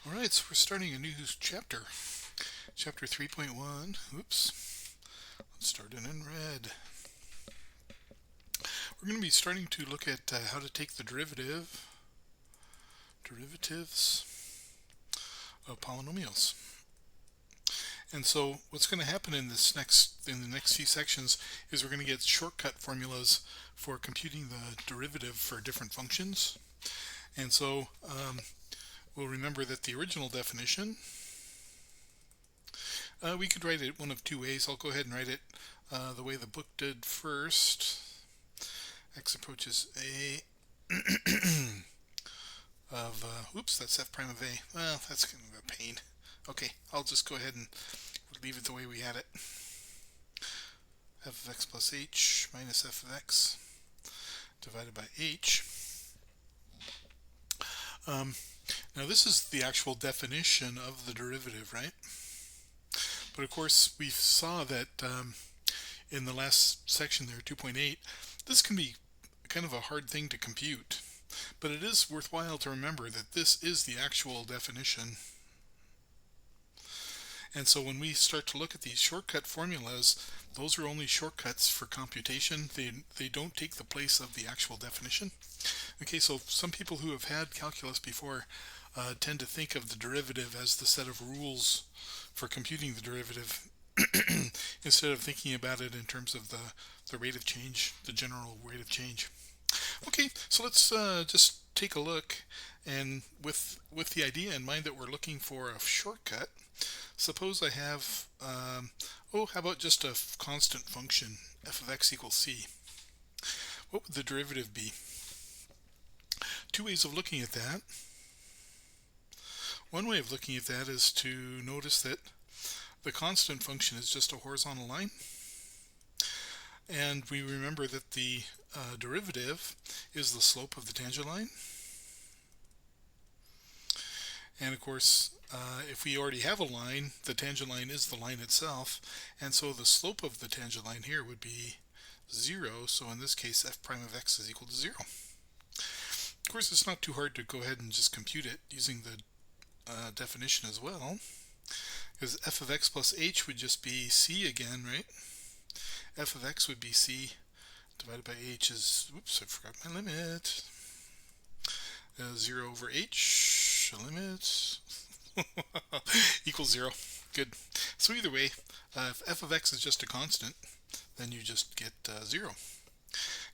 Alright, so we're starting a new chapter. Chapter 3.1. Oops. Let's start it in red. We're going to be starting to look at how to take the derivatives of polynomials. And so what's going to happen in the next few sections is we're going to get shortcut formulas for computing the derivative for different functions. And so we'll remember that the original definition, we could write it one of two ways. I'll go ahead and write it the way the book did first. X approaches a of, oops, that's f prime of a. Well, that's kind of a pain. Okay, I'll just go ahead and leave it the way we had it. F of x plus h minus f of x divided by h. Now this is the actual definition of the derivative, right? But of course we saw that in the last section there, 2.8, this can be kind of a hard thing to compute. But it is worthwhile to remember that this is the actual definition. And so when we start to look at these shortcut formulas, those are only shortcuts for computation. They don't take the place of the actual definition. Okay, so some people who have had calculus before tend to think of the derivative as the set of rules for computing the derivative instead of thinking about it in terms of the rate of change, the general rate of change. Okay, so let's just take a look, and with the idea in mind that we're looking for a shortcut, suppose I have, how about just a constant function, f of x equals c. What would the derivative be? Two ways of looking at that. One way of looking at that is to notice that the constant function is just a horizontal line. And we remember that the derivative is the slope of the tangent line. And of course, if we already have a line, the tangent line is the line itself. And so the slope of the tangent line here would be 0. So in this case, f prime of x is equal to 0. Of course, it's not too hard to go ahead and just compute it using the definition as well, because f of x plus h would just be c again, right? F of x would be c divided by h is, oops, I forgot my limit, 0 over h, limit, equals 0. Good. So either way, if f of x is just a constant, then you just get 0.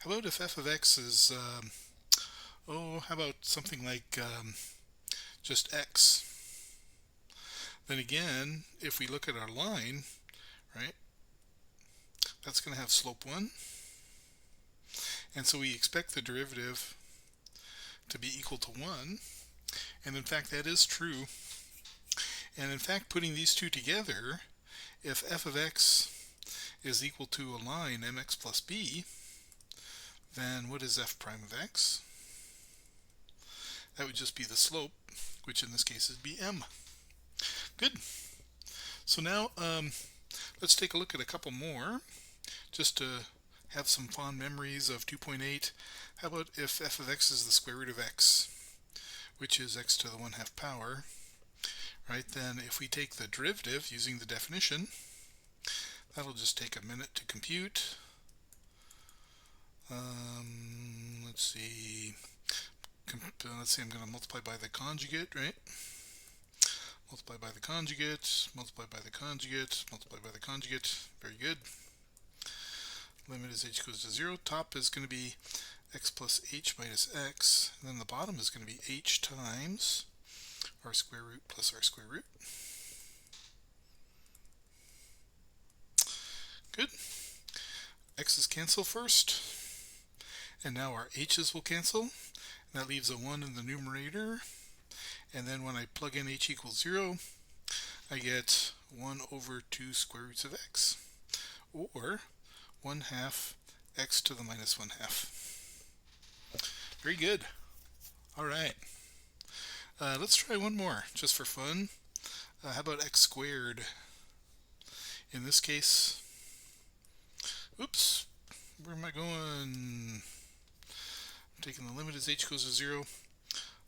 How about if f of x is, how about something like just x? Then again, if we look at our line, right, that's going to have slope 1. And so we expect the derivative to be equal to 1. And in fact, that is true. And in fact, putting these two together, if f of x is equal to a line mx plus b, then what is f prime of x? That would just be the slope, which in this case is bm. Good. So now let's take a look at a couple more, just to have some fond memories of 2.8. How about if f of x is the square root of x, which is x to the 1/2 power, right? Then if we take the derivative using the definition, that'll just take a minute to compute. Let's see, I'm going to multiply by the conjugate, right? Multiply by the conjugate, multiply by the conjugate, multiply by the conjugate. Very good. Limit as h goes to 0. Top is going to be x plus h minus x. And then the bottom is going to be h times r square root plus r square root. Good. X's cancel first. And now our h's will cancel. And that leaves a 1 in the numerator. And then when I plug in h equals 0, I get 1 over 2 square roots of x, or 1/2 x to the minus 1/2. Very good. All right. Let's try one more, just for fun. How about x squared? In this case, oops, where am I going? I'm taking the limit as h goes to 0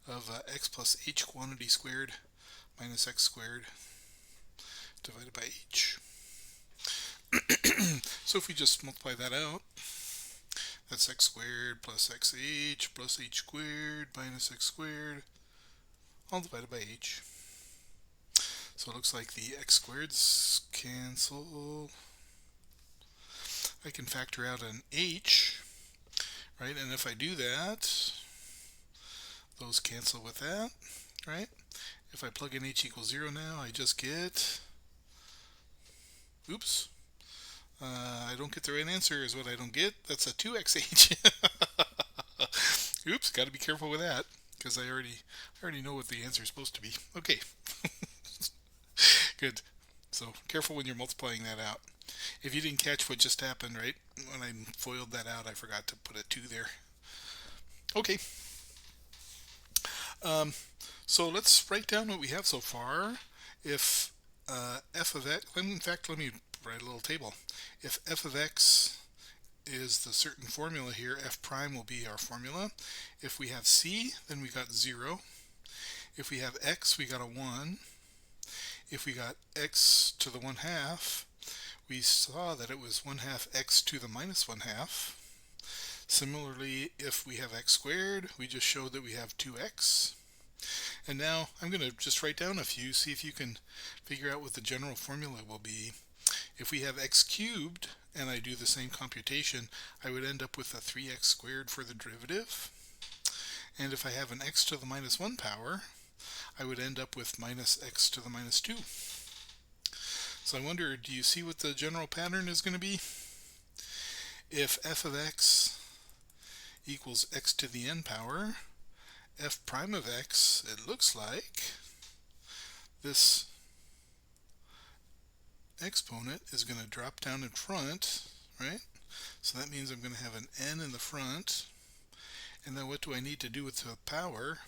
of x plus h quantity squared minus x squared divided by h. So if we just multiply that out, that's x squared plus xh plus h squared minus x squared, all divided by h. So it looks like the x squareds cancel. I can factor out an h, right? And if I do that, those cancel with that, right? If I plug in h equals 0 now, I just get, oops, I don't get the right answer is what I don't get. That's a 2xh. Oops, got to be careful with that because I already know what the answer is supposed to be. Okay, good. So careful when you're multiplying that out. If you didn't catch what just happened, right, when I FOILed that out, I forgot to put a 2 there. Okay. So let's write down what we have so far. If f of x, in fact, let me write a little table. If f of x is the certain formula here, f prime will be our formula. If we have c, then we got 0. If we have x, we got a 1. If we got x to the 1/2, we saw that it was 1/2 x to the minus 1/2. Similarly, if we have x squared, we just showed that we have 2x. And now I'm going to just write down a few, see if you can figure out what the general formula will be. If we have x cubed, and I do the same computation, I would end up with a 3x squared for the derivative. And if I have an x to the minus 1 power, I would end up with minus x to the minus 2. So I wonder, do you see what the general pattern is going to be? If f of x equals x to the n power, f prime of x, it looks like this exponent is going to drop down in front, right? So that means I'm going to have an n in the front. And then what do I need to do with the power?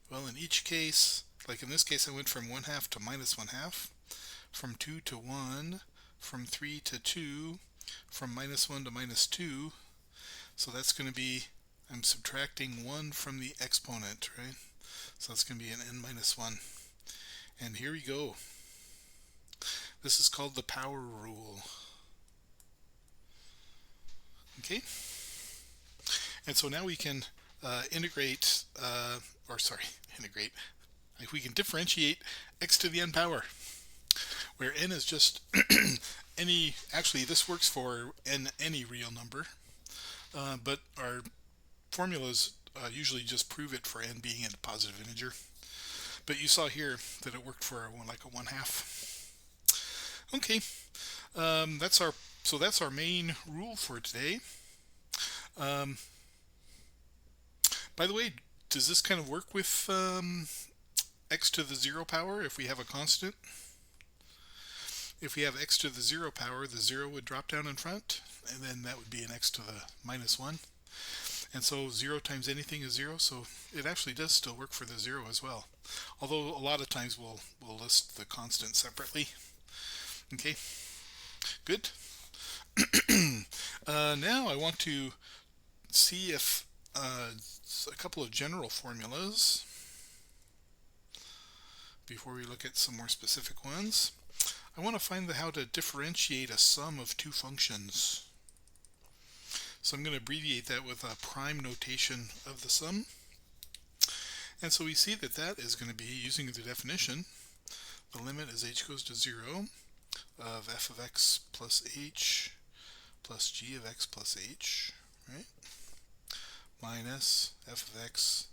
Well, in each case, like in this case, I went from 1/2 to minus 1/2, from 2 to 1, from 3 to 2, from minus 1 to minus 2. So that's going to be, I'm subtracting 1 from the exponent, right? So that's going to be an n minus 1. And here we go. This is called the power rule. Okay? And so now we can integrate, we can differentiate x to the n power, where n is just any, actually this works for any real number, but our formulas usually just prove it for n being a positive integer. But you saw here that it worked for like a 1/2. Okay, that's our main rule for today. By the way, does this kind of work with x to the 0 power if we have a constant? If we have x to the 0 power, the 0 would drop down in front, and then that would be an x to the minus 1. And so 0 times anything is 0, so it actually does still work for the 0 as well. Although a lot of times we'll list the constant separately. Okay, good. Now I want to see if a couple of general formulas before we look at some more specific ones. I want to find how to differentiate a sum of two functions. So I'm going to abbreviate that with a prime notation of the sum. And so we see that that is going to be, using the definition, the limit as h goes to 0 of f of x plus h plus g of x plus h, right? Minus f of x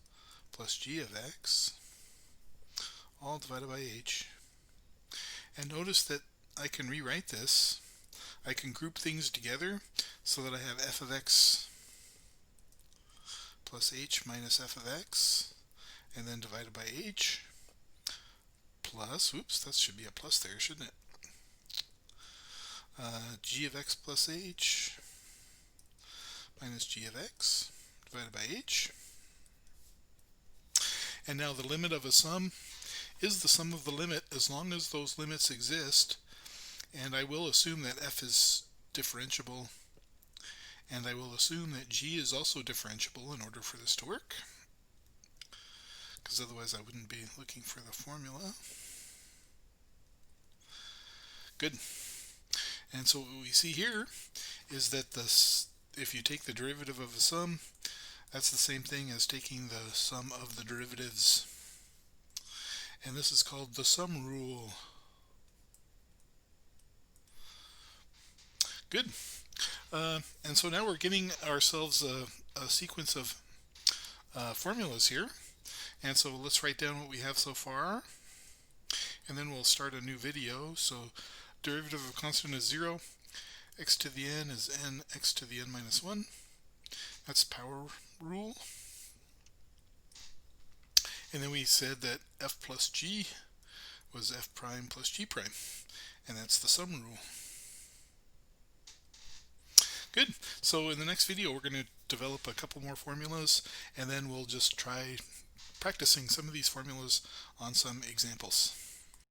plus g of x, all divided by h. And notice that I can rewrite this. I can group things together so that I have f of x plus h minus f of x, and then divided by h, plus, oops, that should be a plus there, shouldn't it? G of x plus h minus g of x divided by h. And now the limit of a sum is the sum of the limit as long as those limits exist, and I will assume that f is differentiable, and I will assume that g is also differentiable in order for this to work. because otherwise I wouldn't be looking for the formula. Good. And so what we see here is that if you take the derivative of a sum, that's the same thing as taking the sum of the derivatives. And this is called the sum rule. Good. And so now we're giving ourselves a sequence of formulas here. And so let's write down what we have so far. And then we'll start a new video. So derivative of a constant is 0. X to the n is n x to the n minus 1. That's power rule. And then we said that f plus g was f prime plus g prime. And that's the sum rule. Good. So in the next video, we're going to develop a couple more formulas, and then we'll just try practicing some of these formulas on some examples.